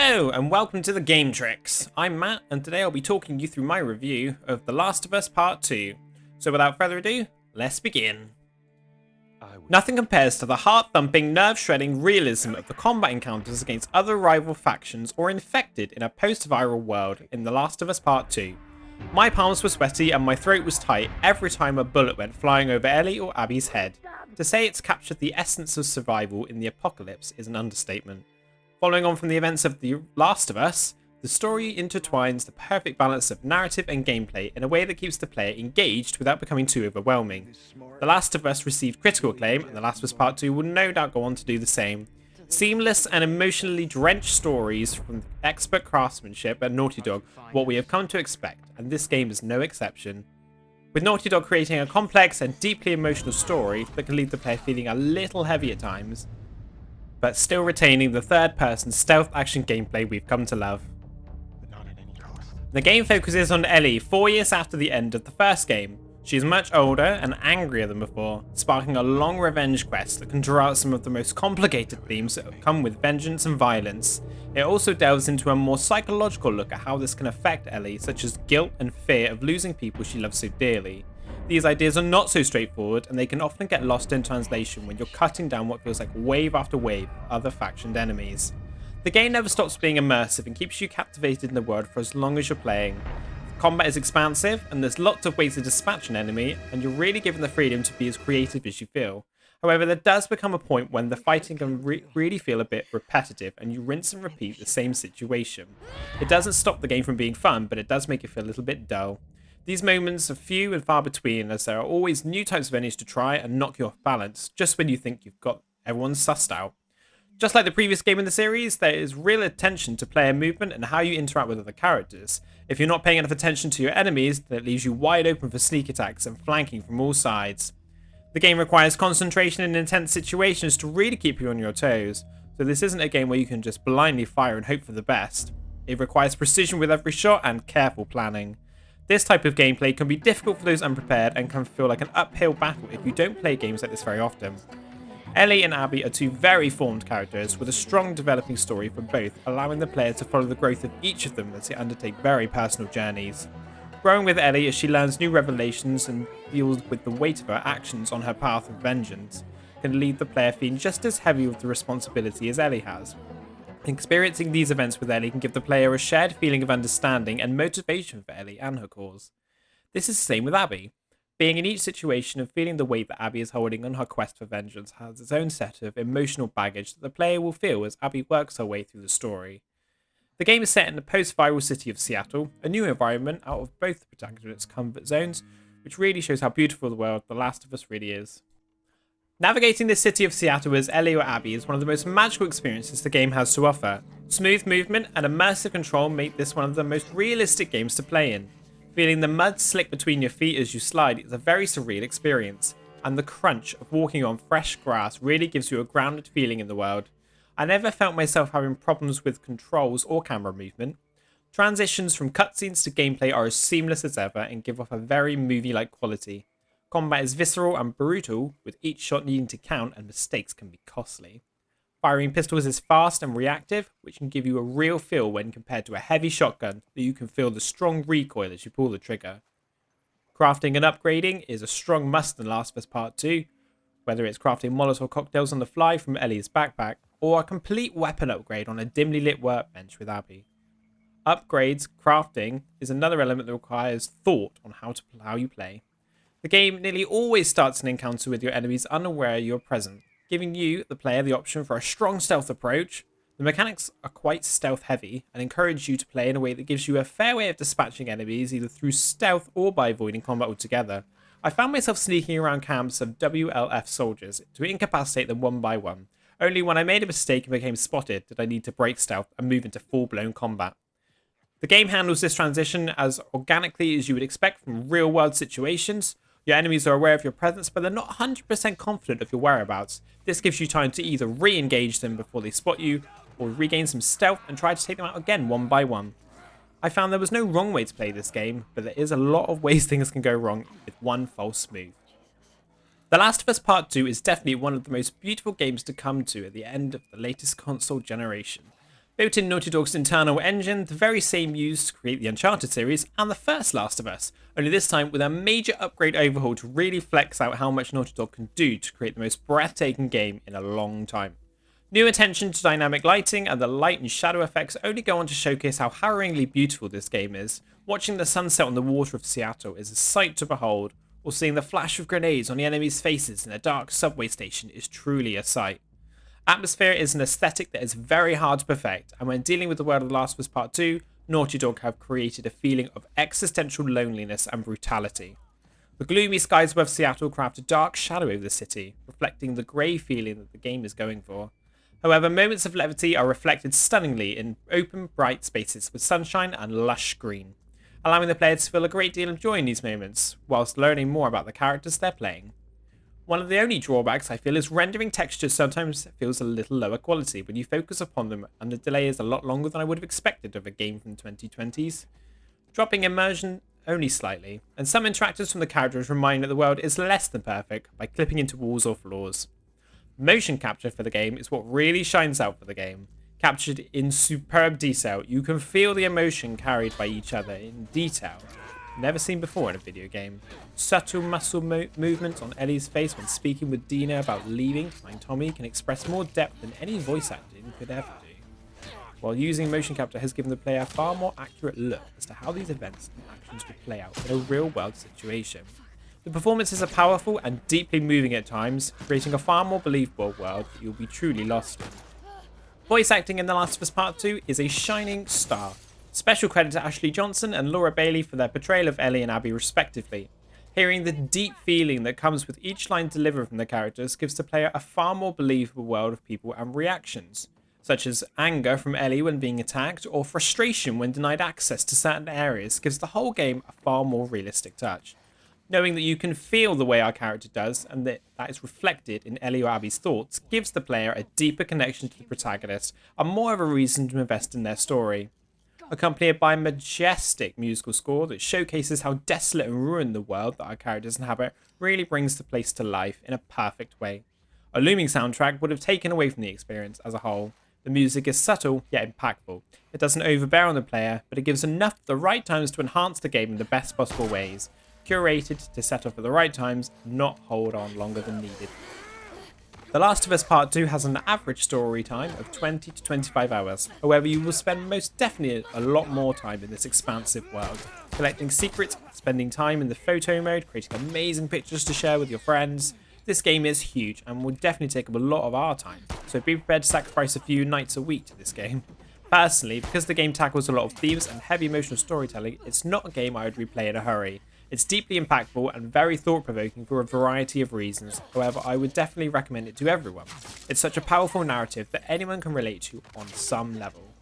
Hello and welcome to the Gamtrix. I'm Matt and today I'll be talking you through my review of The Last of Us Part 2. So without further ado, let's begin. Nothing compares to the heart-thumping, nerve-shredding realism of the combat encounters against other rival factions or infected in a post-viral world in The Last of Us Part 2. My palms were sweaty and my throat was tight every time a bullet went flying over Ellie or Abby's head. To say it's captured the essence of survival in the apocalypse is an understatement. Following on from the events of The Last of Us, the story intertwines the perfect balance of narrative and gameplay in a way that keeps the player engaged without becoming too overwhelming. The Last of Us received critical acclaim, and The Last of Us Part 2 will no doubt go on to do the same. Seamless and emotionally drenched stories from expert craftsmanship at Naughty Dog, what we have come to expect, and this game is no exception. With Naughty Dog creating a complex and deeply emotional story that can leave the player feeling a little heavy at times, but still retaining the third-person stealth action gameplay we've come to love. The game focuses on Ellie 4 years after the end of the first game. She is much older and angrier than before, sparking a long revenge quest that can draw out some of the most complicated themes that come with vengeance and violence. It also delves into a more psychological look at how this can affect Ellie, such as guilt and fear of losing people she loves so dearly. These ideas are not so straightforward, and they can often get lost in translation when you're cutting down what feels like wave after wave of other factioned enemies. The game never stops being immersive and keeps you captivated in the world for as long as you're playing. Combat is expansive, and there's lots of ways to dispatch an enemy, and you're really given the freedom to be as creative as you feel. However, there does become a point when the fighting can really feel a bit repetitive, and you rinse and repeat the same situation. It doesn't stop the game from being fun, but it does make it feel a little bit dull. These moments are few and far between, as there are always new types of enemies to try and knock you off balance just when you think you've got everyone sussed out. Just like the previous game in the series, there is real attention to player movement and how you interact with other characters. If you're not paying enough attention to your enemies, then it leaves you wide open for sneak attacks and flanking from all sides. The game requires concentration in intense situations to really keep you on your toes, so this isn't a game where you can just blindly fire and hope for the best. It requires precision with every shot and careful planning. This type of gameplay can be difficult for those unprepared and can feel like an uphill battle if you don't play games like this very often. Ellie and Abby are two very formed characters with a strong developing story for both, allowing the player to follow the growth of each of them as they undertake very personal journeys. Growing with Ellie as she learns new revelations and deals with the weight of her actions on her path of vengeance can leave the player feeling just as heavy with the responsibility as Ellie has. Experiencing these events with Ellie can give the player a shared feeling of understanding and motivation for Ellie and her cause. This is the same with Abby. Being in each situation and feeling the weight that Abby is holding on her quest for vengeance has its own set of emotional baggage that the player will feel as Abby works her way through the story. The game is set in the post-viral city of Seattle, a new environment out of both the protagonists' comfort zones, which really shows how beautiful the world The Last of Us really is. Navigating the city of Seattle as Ellie or Abby is one of the most magical experiences the game has to offer. Smooth movement and immersive control make this one of the most realistic games to play in. Feeling the mud slick between your feet as you slide is a very surreal experience, and the crunch of walking on fresh grass really gives you a grounded feeling in the world. I never felt myself having problems with controls or camera movement. Transitions from cutscenes to gameplay are as seamless as ever and give off a very movie-like quality. Combat is visceral and brutal, with each shot needing to count and mistakes can be costly. Firing pistols is fast and reactive, which can give you a real feel when compared to a heavy shotgun that you can feel the strong recoil as you pull the trigger. Crafting and upgrading is a strong must in Last of Us Part 2, whether it's crafting Molotov cocktails on the fly from Ellie's backpack, or a complete weapon upgrade on a dimly lit workbench with Abby. Upgrades, crafting, is another element that requires thought on how you play. The game nearly always starts an encounter with your enemies unaware you're present, giving you, the player, the option for a strong stealth approach. The mechanics are quite stealth heavy and encourage you to play in a way that gives you a fair way of dispatching enemies either through stealth or by avoiding combat altogether. I found myself sneaking around camps of WLF soldiers to incapacitate them one by one. Only when I made a mistake and became spotted did I need to break stealth and move into full-blown combat. The game handles this transition as organically as you would expect from real-world situations. Your enemies are aware of your presence, but they're not 100% confident of your whereabouts. This gives you time to either re-engage them before they spot you, or regain some stealth and try to take them out again one by one. I found there was no wrong way to play this game, but there is a lot of ways things can go wrong with one false move. The Last of Us Part 2 is definitely one of the most beautiful games to come to at the end of the latest console generation. Built in Naughty Dog's internal engine, the very same used to create the Uncharted series and the first Last of Us, only this time with a major upgrade overhaul to really flex out how much Naughty Dog can do to create the most breathtaking game in a long time. New attention to dynamic lighting and the light and shadow effects only go on to showcase how harrowingly beautiful this game is. Watching the sunset on the water of Seattle is a sight to behold, or seeing the flash of grenades on the enemies' faces in a dark subway station is truly a sight. Atmosphere is an aesthetic that is very hard to perfect, and when dealing with the world of The Last of Us Part 2, Naughty Dog have created a feeling of existential loneliness and brutality. The gloomy skies above Seattle craft a dark shadow over the city, reflecting the grey feeling that the game is going for. However, moments of levity are reflected stunningly in open, bright spaces with sunshine and lush green, allowing the player to feel a great deal of joy in these moments, whilst learning more about the characters they're playing. One of the only drawbacks I feel is rendering textures sometimes feels a little lower quality when you focus upon them, and the delay is a lot longer than I would have expected of a game from the 2020s. Dropping immersion only slightly, and some interactions from the characters remind that the world is less than perfect by clipping into walls or floors. Motion capture for the game is what really shines out for the game. Captured in superb detail, you can feel the emotion carried by each other in detail never seen before in a video game. Subtle muscle movements on Ellie's face when speaking with Dina about leaving to find Tommy can express more depth than any voice acting could ever do. While using motion capture has given the player a far more accurate look as to how these events and actions would play out in a real-world situation. The performances are powerful and deeply moving at times, creating a far more believable world that you'll be truly lost in. Voice acting in The Last of Us Part 2 is a shining star. Special credit to Ashley Johnson and Laura Bailey for their portrayal of Ellie and Abby respectively. Hearing the deep feeling that comes with each line delivered from the characters gives the player a far more believable world of people and reactions, such as anger from Ellie when being attacked, or frustration when denied access to certain areas gives the whole game a far more realistic touch. Knowing that you can feel the way our character does, and that is reflected in Ellie or Abby's thoughts, gives the player a deeper connection to the protagonist and more of a reason to invest in their story. Accompanied by a majestic musical score that showcases how desolate and ruined the world that our characters inhabit really brings the place to life in a perfect way. A looming soundtrack would have taken away from the experience as a whole. The music is subtle yet impactful. It doesn't overbear on the player, but it gives enough at the right times to enhance the game in the best possible ways, curated to set off at the right times, not hold on longer than needed. The Last of Us Part 2 has an average story time of 20 to 25 hours, however you will spend most definitely a lot more time in this expansive world, collecting secrets, spending time in the photo mode, creating amazing pictures to share with your friends. This game is huge and will definitely take up a lot of our time, so be prepared to sacrifice a few nights a week to this game. Personally, because the game tackles a lot of themes and heavy emotional storytelling, it's not a game I would replay in a hurry. It's deeply impactful and very thought-provoking for a variety of reasons, however I would definitely recommend it to everyone. It's such a powerful narrative that anyone can relate to on some level.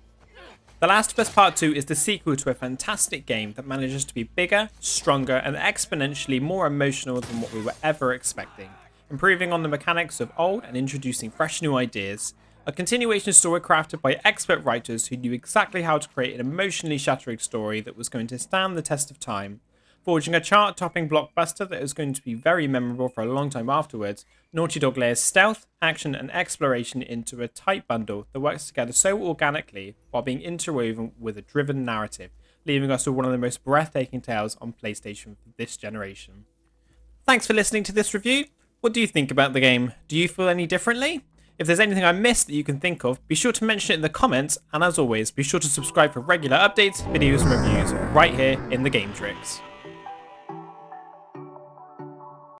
The Last of Us Part 2 is the sequel to a fantastic game that manages to be bigger, stronger and exponentially more emotional than what we were ever expecting, improving on the mechanics of old and introducing fresh new ideas. A continuation story crafted by expert writers who knew exactly how to create an emotionally shattering story that was going to stand the test of time. Forging a chart-topping blockbuster that is going to be very memorable for a long time afterwards, Naughty Dog layers stealth, action and exploration into a tight bundle that works together so organically while being interwoven with a driven narrative, leaving us with one of the most breathtaking tales on PlayStation for this generation. Thanks for listening to this review. What do you think about the game? Do you feel any differently? If there's anything I missed that you can think of, be sure to mention it in the comments, and as always, be sure to subscribe for regular updates, videos and reviews right here in the Gamtrix.